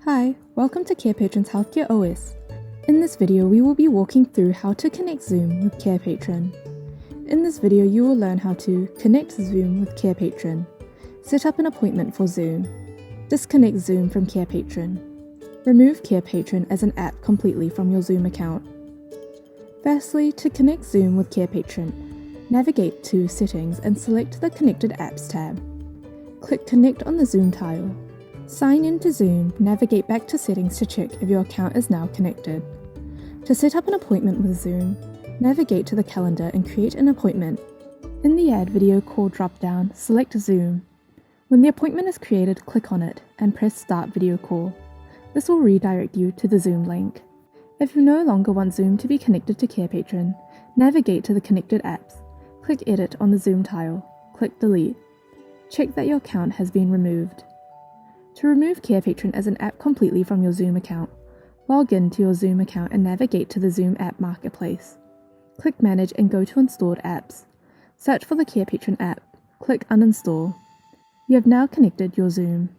Hi, welcome to Carepatron's Healthcare OS. In this video, we will be walking through how to connect Zoom with Carepatron. In this video, you will learn how to connect Zoom with Carepatron, set up an appointment for Zoom, disconnect Zoom from Carepatron, remove Carepatron as an app completely from your Zoom account. Firstly, to connect Zoom with Carepatron, navigate to Settings and select the Connected Apps tab. Click Connect on the Zoom tile. Sign in to Zoom, navigate back to Settings to check if your account is now connected. To set up an appointment with Zoom, navigate to the calendar and create an appointment. In the Add Video Call drop-down, select Zoom. When the appointment is created, click on it and press Start Video Call. This will redirect you to the Zoom link. If you no longer want Zoom to be connected to Carepatron, navigate to the Connected Apps. Click Edit on the Zoom tile. Click Delete. Check that your account has been removed. To remove Carepatron as an app completely from your Zoom account, log in to your Zoom account and navigate to the Zoom App Marketplace. Click Manage and go to Installed Apps. Search for the Carepatron app. Click Uninstall. You have now connected your Zoom.